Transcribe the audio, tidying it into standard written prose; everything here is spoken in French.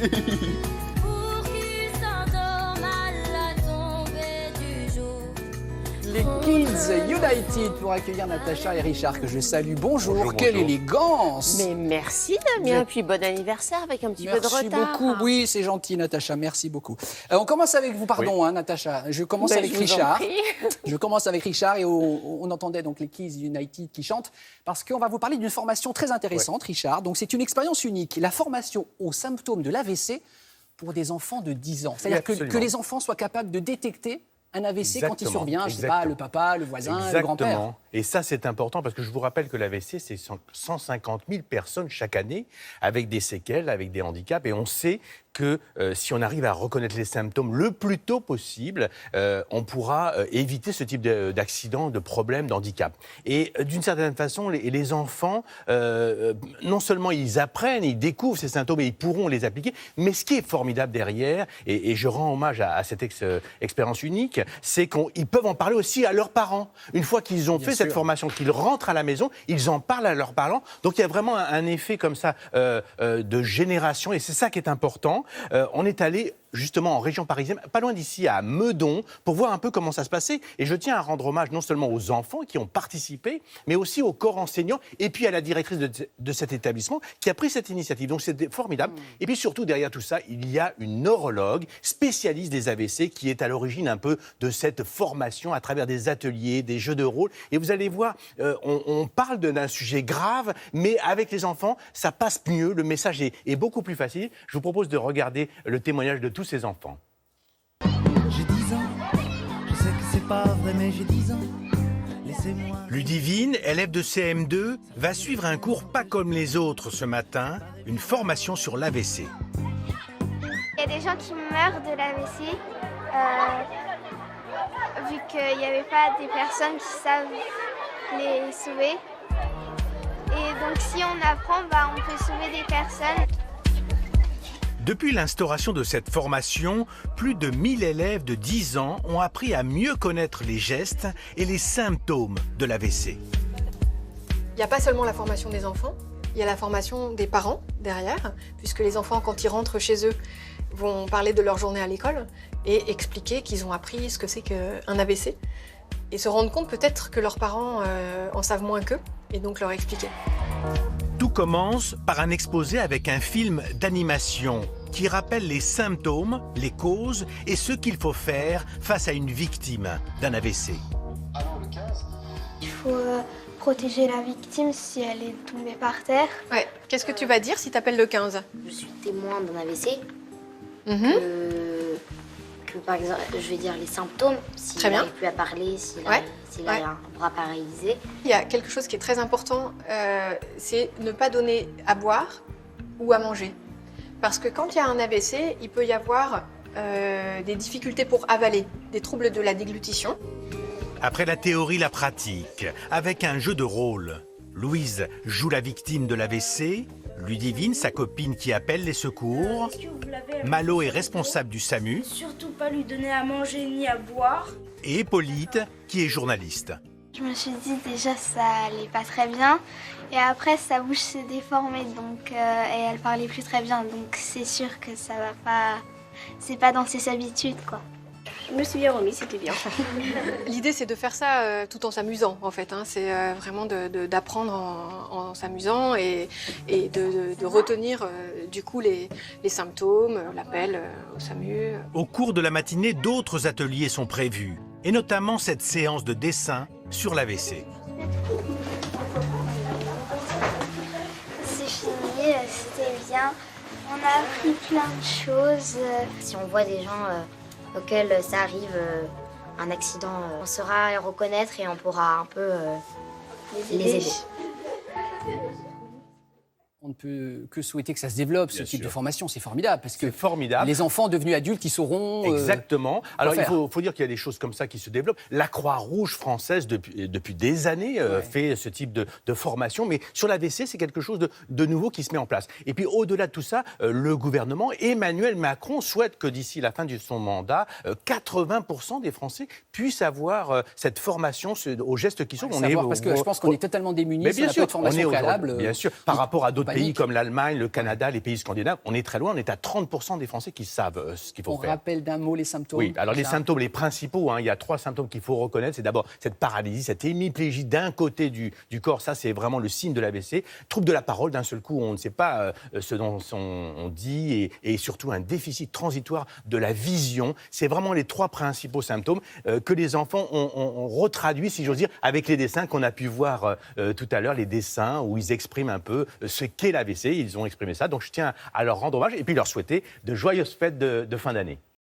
Pour qu'il s'endorme à la tombée du jour. Les Kids United pour accueillir Natacha et Richard que je salue. Bonjour, quelle élégance. Mais merci Damien, puis bon anniversaire avec un petit peu de retard. Merci beaucoup, oui c'est gentil Natacha, merci beaucoup. On commence avec vous, pardon hein, Natacha, je commence avec Richard. Je commence avec Richard et on entendait donc les Kids United qui chantent parce qu'on va vous parler d'une formation très intéressante Richard. Donc c'est une expérience unique, la formation aux symptômes de l'AVC pour des enfants de 10 ans. C'est-à-dire que les enfants soient capables de détecter un AVC quand il survient, je ne sais pas, le papa, le voisin, le grand-père. Et ça, c'est important parce que je vous rappelle que l'AVC, c'est 150 000 personnes chaque année avec des séquelles, avec des handicaps. Et on sait que si on arrive à reconnaître les symptômes le plus tôt possible, on pourra éviter ce type d'accident, de problème, d'handicap. Et d'une certaine façon, les enfants, non seulement ils apprennent, ils découvrent ces symptômes et ils pourront les appliquer, mais ce qui est formidable derrière, et je rends hommage à cette expérience unique, c'est qu'ils peuvent en parler aussi à leurs parents. Une fois qu'ils ont fait cette formation, qu'ils rentrent à la maison, ils en parlent à leurs parents. Donc il y a vraiment un effet comme ça de génération, et c'est ça qui est important. On est allé justement en région parisienne, pas loin d'ici, à Meudon, pour voir un peu comment ça se passait. Et je tiens à rendre hommage non seulement aux enfants qui ont participé, mais aussi au corps enseignant, et puis à la directrice de cet établissement qui a pris cette initiative. Donc c'est formidable. Et puis surtout, derrière tout ça, il y a une neurologue spécialiste des AVC qui est à l'origine un peu de cette formation à travers des ateliers, des jeux de rôle. Et vous allez voir, on parle d'un sujet grave, mais avec les enfants, ça passe mieux, le message est beaucoup plus facile. Je vous propose de regarder le témoignage de tous ces enfants. J'ai 10 ans, je sais que c'est pas vrai, mais j'ai 10 ans. Laissez-moi. Ludivine, élève de CM2, va suivre un cours pas comme les autres ce matin, une formation sur l'AVC. Il y a des gens qui meurent de l'AVC, vu qu'il n'y avait pas des personnes qui savent les sauver. Et donc si on apprend, on peut sauver des personnes. Depuis l'instauration de cette formation, plus de 1000 élèves de 10 ans ont appris à mieux connaître les gestes et les symptômes de l'AVC. Il n'y a pas seulement la formation des enfants, il y a la formation des parents derrière, puisque les enfants, quand ils rentrent chez eux, vont parler de leur journée à l'école et expliquer qu'ils ont appris ce que c'est qu'un AVC et se rendre compte peut-être que leurs parents en savent moins qu'eux et donc leur expliquer. Tout commence par un exposé avec un film d'animation qui rappelle les symptômes, les causes et ce qu'il faut faire face à une victime d'un AVC. Il faut protéger la victime si elle est tombée par terre. Ouais. Qu'est-ce que tu vas dire si tu appelles le 15 ? Je suis témoin d'un AVC. Que par exemple, je vais dire les symptômes, s'il n'arrive plus à parler, s'il a un bras paralysé. Il y a quelque chose qui est très important, c'est ne pas donner à boire ou à manger. Parce que quand il y a un AVC, il peut y avoir des difficultés pour avaler, des troubles de la déglutition. Après la théorie, la pratique, avec un jeu de rôle. Louise joue la victime de l'AVC, Ludivine, sa copine qui appelle les secours. Malo est responsable du SAMU. Surtout pas lui donner à manger ni à boire. Et Hippolyte, qui est journaliste. Je me suis dit déjà ça allait pas très bien et après sa bouche s'est déformée donc et elle parlait plus très bien donc c'est sûr que ça va pas, c'est pas dans ses habitudes quoi. Je me suis bien remise, c'était bien. L'idée, c'est de faire ça tout en s'amusant, en fait. C'est vraiment d'apprendre en s'amusant et de retenir, du coup, les symptômes, l'appel au SAMU. Au cours de la matinée, d'autres ateliers sont prévus, et notamment cette séance de dessin sur l'AVC. C'est fini, c'était bien. On a appris plein de choses. Si on voit des gens auxquels ça arrive, un accident, on saura les reconnaître et on pourra un peu les aider. On ne peut que souhaiter que ça se développe, ce type de formation. C'est formidable, parce que formidable. Les enfants devenus adultes, ils sauront... Exactement. Alors, il faut dire qu'il y a des choses comme ça qui se développent. La Croix-Rouge française, depuis des années, fait ce type de formation. Mais sur l'AVC, c'est quelque chose de nouveau qui se met en place. Et puis, au-delà de tout ça, le gouvernement, Emmanuel Macron, souhaite que d'ici la fin de son mandat, 80% des Français puissent avoir cette formation aux gestes qui sont... Parce que je pense qu'on est totalement démunis sur la formation préalable. Bien sûr, par rapport à d'autres pays pays comme l'Allemagne, le Canada, les pays scandinaves, on est très loin, on est à 30% des Français qui savent ce qu'il faut faire. On rappelle d'un mot les symptômes. Oui, alors les symptômes, les principaux, il y a 3 symptômes qu'il faut reconnaître. C'est d'abord cette paralysie, cette hémiplégie d'un côté du corps, ça c'est vraiment le signe de l'AVC. Trouble de la parole, d'un seul coup, on ne sait pas ce dont on dit, et surtout un déficit transitoire de la vision. C'est vraiment les 3 principaux symptômes que les enfants ont retraduit, si j'ose dire, avec les dessins qu'on a pu voir tout à l'heure, les dessins où ils expriment un peu ce qu'est l'AVC. Ils ont exprimé ça, donc je tiens à leur rendre hommage et puis leur souhaiter de joyeuses fêtes de fin d'année.